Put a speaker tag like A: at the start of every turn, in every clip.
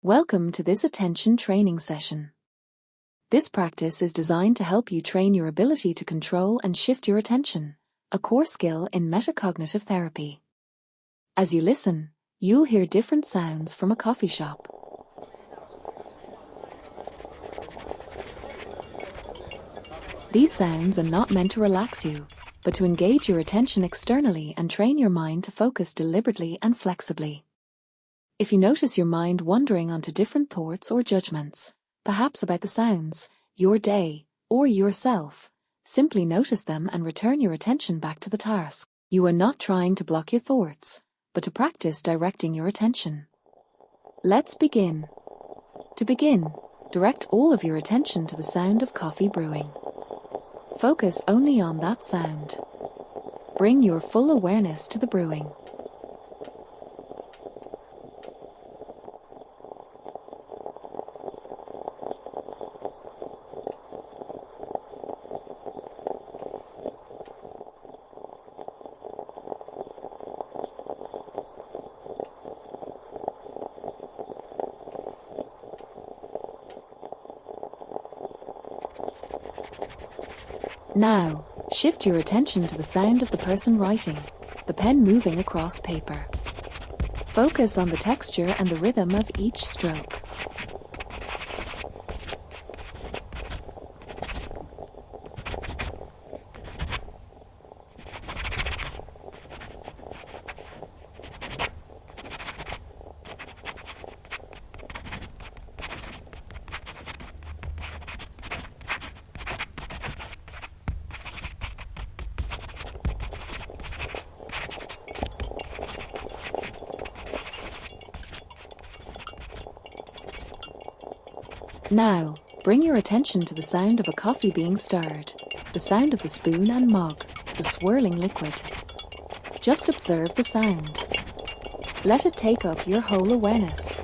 A: Welcome to this attention training session. This practice is designed to help you train your ability to control and shift your attention, a core skill in metacognitive therapy. As you listen, you'll hear different sounds from a coffee shop. These sounds are not meant to relax you, but to engage your attention externally and train your mind to focus deliberately and flexibly. If you notice your mind wandering onto different thoughts or judgments, perhaps about the sounds, your day, or yourself, simply notice them and return your attention back to the task. You are not trying to block your thoughts, but to practice directing your attention. Let's begin. To begin, direct all of your attention to the sound of coffee brewing. Focus only on that sound. Bring your full awareness to the brewing. Now, shift your attention to the sound of the person writing, the pen moving across paper. Focus on the texture and the rhythm of each stroke. Now, bring your attention to the sound of a coffee being stirred, the sound of the spoon and mug, the swirling liquid. Just observe the sound. Let it take up your whole awareness.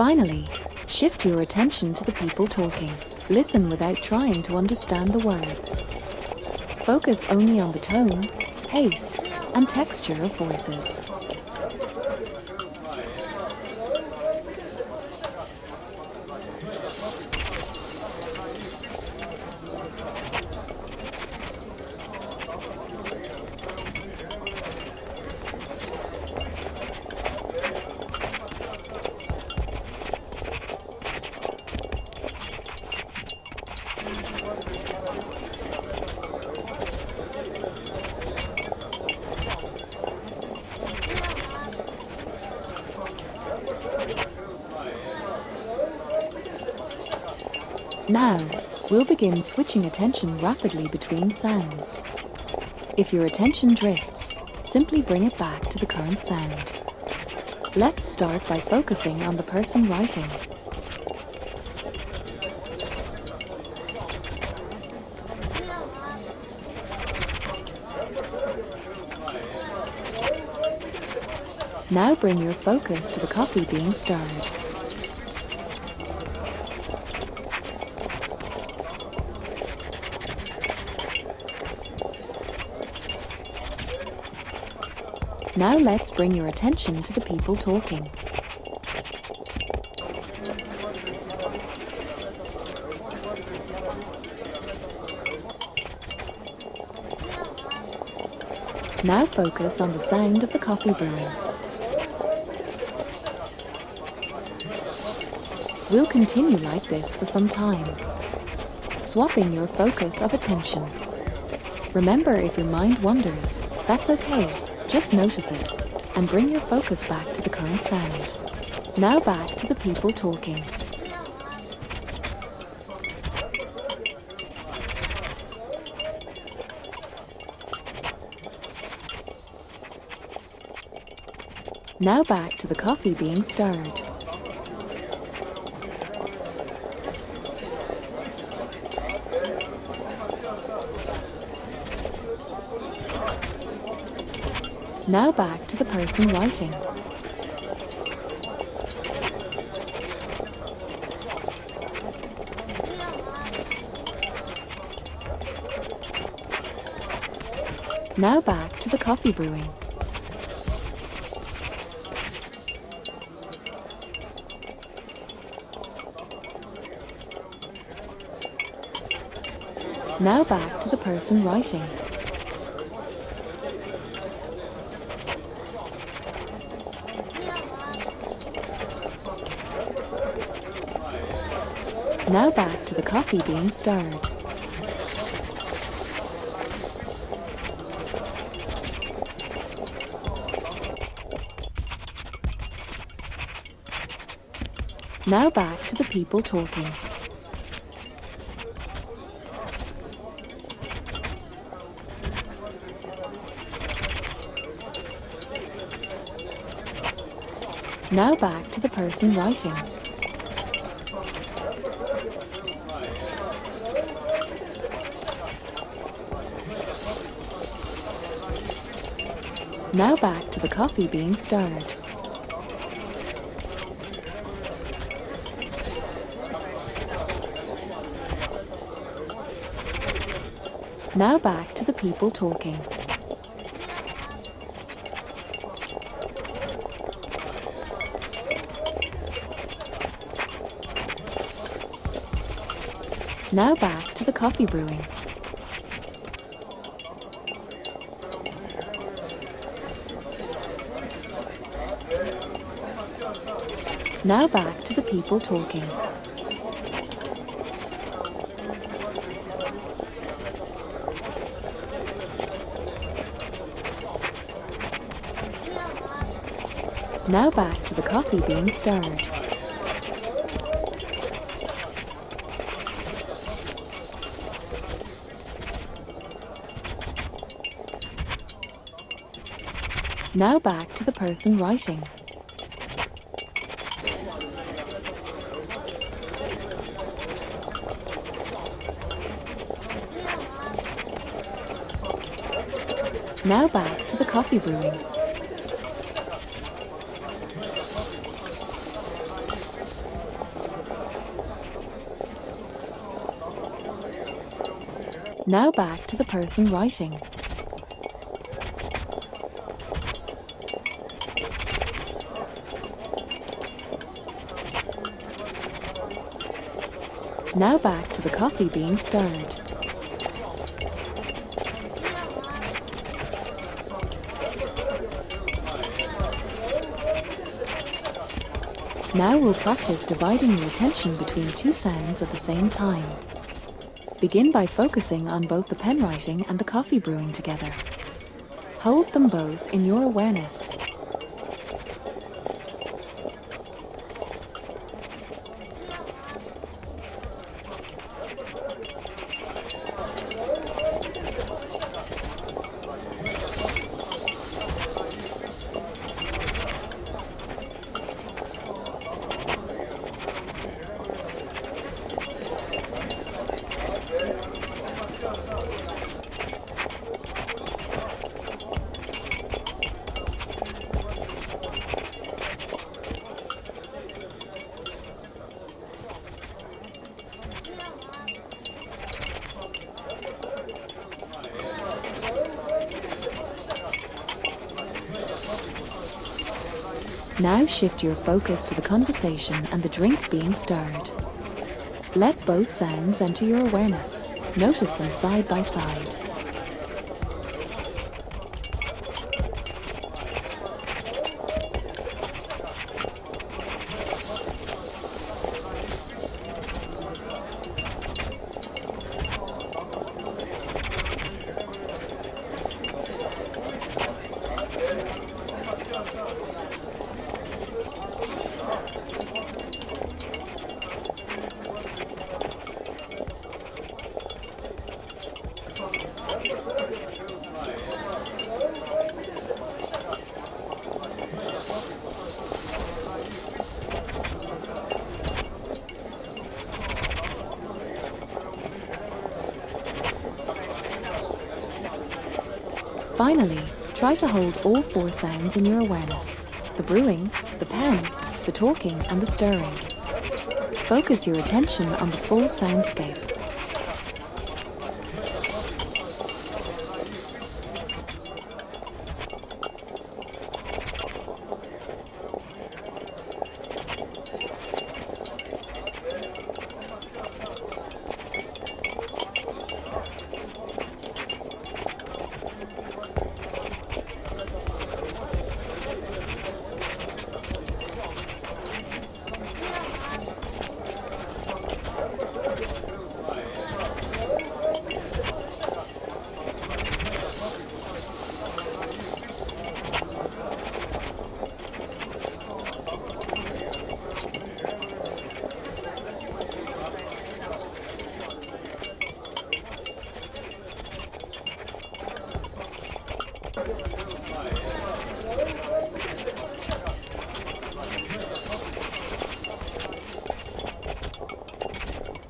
A: Finally, shift your attention to the people talking. Listen without trying to understand the words. Focus only on the tone, pace, and texture of voices. Now, we'll begin switching attention rapidly between sounds. If your attention drifts, simply bring it back to the current sound. Let's start by focusing on the person writing. Now bring your focus to the coffee being stirred. Now let's bring your attention to the people talking. Now focus on the sound of the coffee brewing. We'll continue like this for some time, swapping your focus of attention. Remember, if your mind wanders, that's okay. Just notice it, and bring your focus back to the current sound. Now back to the people talking. Now back to the coffee being stirred. Now back to the person writing. Now back to the coffee brewing. Now back to the person writing. Now back to the coffee being stirred. Now back to the people talking. Now back to the person writing. Now back to the coffee being stirred. Now back to the people talking. Now back to the coffee brewing. Now back to the people talking. Now back to the coffee being stirred. Now back to the person writing. Now back to the coffee brewing. Now back to the person writing. Now back to the coffee being stirred. Now we'll practice dividing your attention between two sounds at the same time. Begin by focusing on both the pen writing and the coffee brewing together. Hold them both in your awareness. Now shift your focus to the conversation and the drink being stirred. Let both sounds enter your awareness. Notice them side by side. Finally, Try to hold all four sounds in your awareness: the brewing, the pen, the talking, and the stirring. Focus your attention on the full soundscape.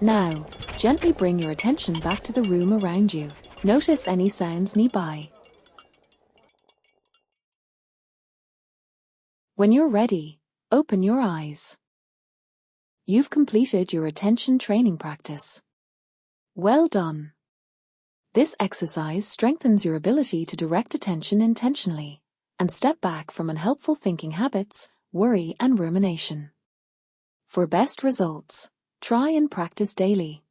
A: Now, gently bring your attention back to the room around you. Notice any sounds nearby. When you're ready, open your eyes. You've completed your attention training practice. Well done. This exercise strengthens your ability to direct attention intentionally and step back from unhelpful thinking habits, worry, and rumination. For best results, try and practice daily.